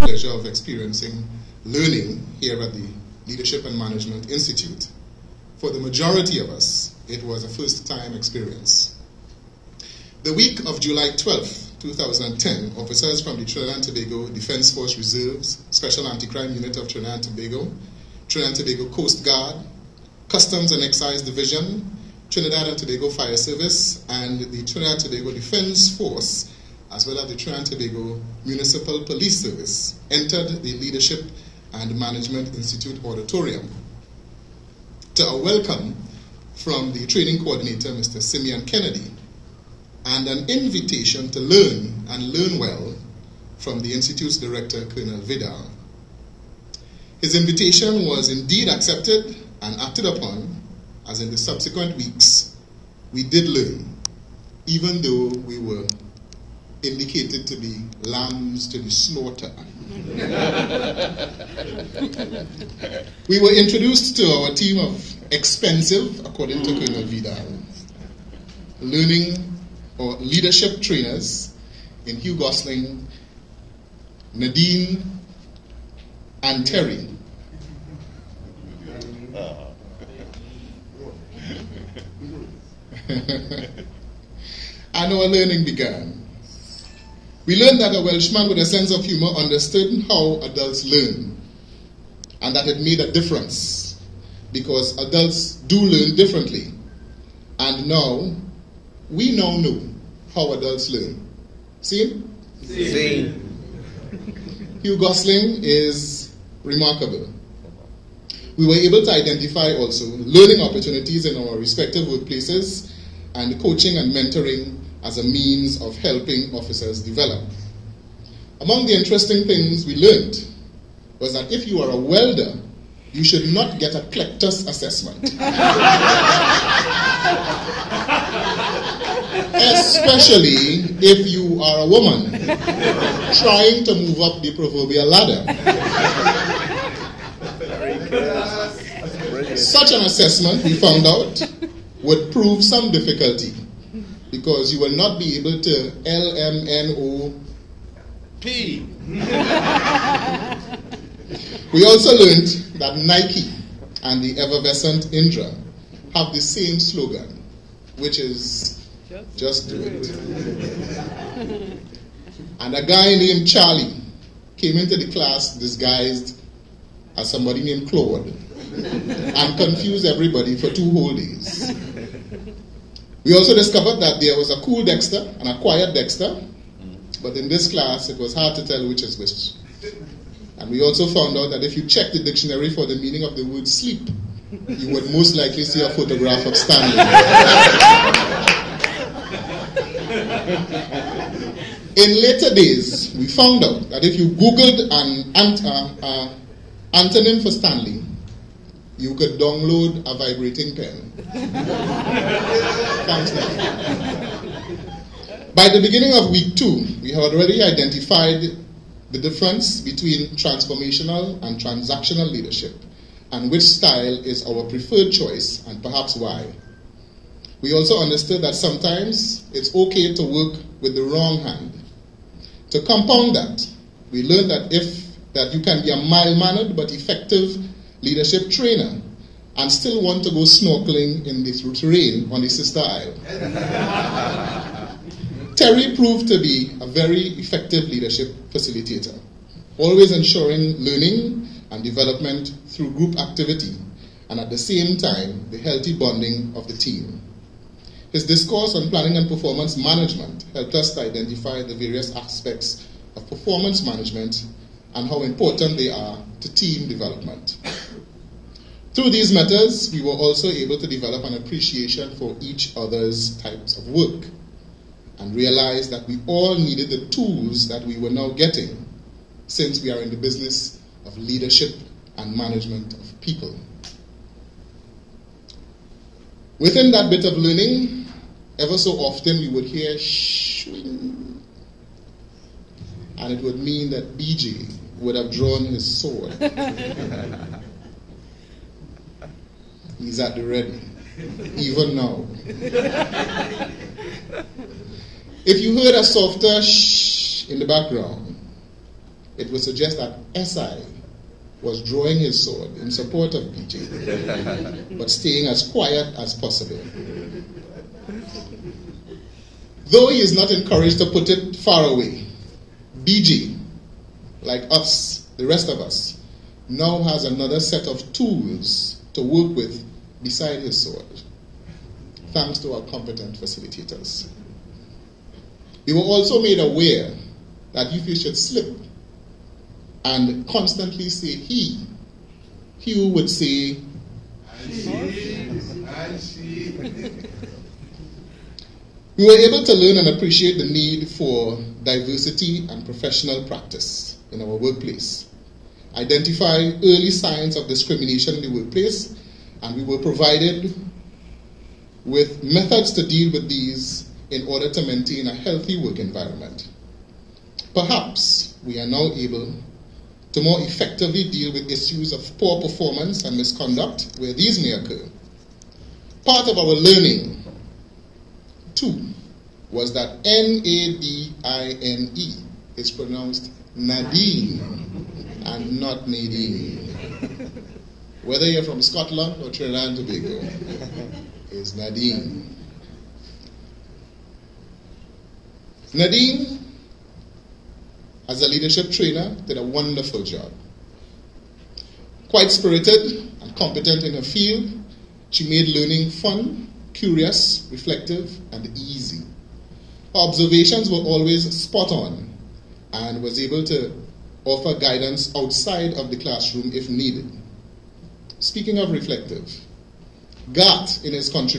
pleasure of experiencing learning here at the Leadership and Management Institute. For the majority of us, it was a first-time experience. The week of July 12, 2010, officers from the Trinidad and Tobago Defense Force Reserves, Special Anti-Crime Unit of Trinidad and Tobago, Trinidad and Tobago Coast Guard, Customs and Excise Division, Trinidad and Tobago Fire Service, and the Trinidad and Tobago Defense Force, as well as the Trinidad and Tobago Municipal Police Service, entered the Leadership and Management Institute auditorium. To a welcome from the training coordinator, Mr. Simeon Kennedy, and an invitation to learn and learn well from the Institute's director, Colonel Vidal. His invitation was indeed accepted and acted upon, as in the subsequent weeks, we did learn, even though we were indicated to be lambs to the slaughter. We were introduced to our team of expensive, according to Colonel Vidal, learning or leadership trainers in Hugh Gosling, Nadine, and Terry. And our learning began. We learned that a Welshman with a sense of humor understood how adults learn, and that it made a difference, because adults do learn differently. And now, we now know how adults learn. See? See. Hugh Gosling is remarkable. We were able to identify also learning opportunities in our respective workplaces and coaching and mentoring as a means of helping officers develop. Among the interesting things we learned was that if you are a welder, you should not get a Clectus assessment. Especially if you are a woman trying to move up the proverbial ladder. Such an assessment, we found out, would prove some difficulty, because you will not be able to LMNOP. We also learned that Nike and the effervescent Indra have the same slogan, which is, just do it. And a guy named Charlie came into the class disguised as somebody named Claude and confused everybody for 2 whole days. We also discovered that there was a cool Dexter and a quiet Dexter, but in this class it was hard to tell which is which. And we also found out that if you check the dictionary for the meaning of the word sleep, you would most likely see a photograph of Stanley. In later days, we found out that if you Googled an antonym for Stanley, you could download a vibrating pen. Thanks, Dad. By the beginning of week 2, we had already identified the difference between transformational and transactional leadership, and which style is our preferred choice, and perhaps why. We also understood that sometimes it's okay to work with the wrong hand. To compound that, we learned that you can be a mild-mannered but effective leadership trainer and still want to go snorkeling in the terrain on the Sister Isle. Terry proved to be a very effective leadership facilitator, always ensuring learning and development through group activity, and at the same time, the healthy bonding of the team. His discourse on planning and performance management helped us to identify the various aspects of performance management and how important they are to team development. Through these methods, we were also able to develop an appreciation for each other's types of work and realize that we all needed the tools that we were now getting, since we are in the business of leadership and management of people. Within that bit of learning, ever so often we would hear shwing, and it would mean that BJ would have drawn his sword. He's at the ready, even now. If you heard a softer shh in the background, it would suggest that SI was drawing his sword in support of BJ, but staying as quiet as possible. Though he is not encouraged to put it far away, BJ, like us, the rest of us, now has another set of tools to work with beside his sword, thanks to our competent facilitators. We were also made aware that if you should slip and constantly say he would say, I see. We were able to learn and appreciate the need for diversity and professional practice in our workplace, identify early signs of discrimination in the workplace, and we were provided with methods to deal with these in order to maintain a healthy work environment. Perhaps we are now able to more effectively deal with issues of poor performance and misconduct where these may occur. Part of our learning, too, was that Nadine is pronounced Nadine and not Nadine. Whether you're from Scotland or Trinidad and Tobago, is Nadine. Nadine, as a leadership trainer, did a wonderful job. Quite spirited and competent in her field, she made learning fun, curious, reflective, and easy. Her observations were always spot on and was able to offer guidance outside of the classroom if needed. Speaking of reflective, Gart, in his contribution,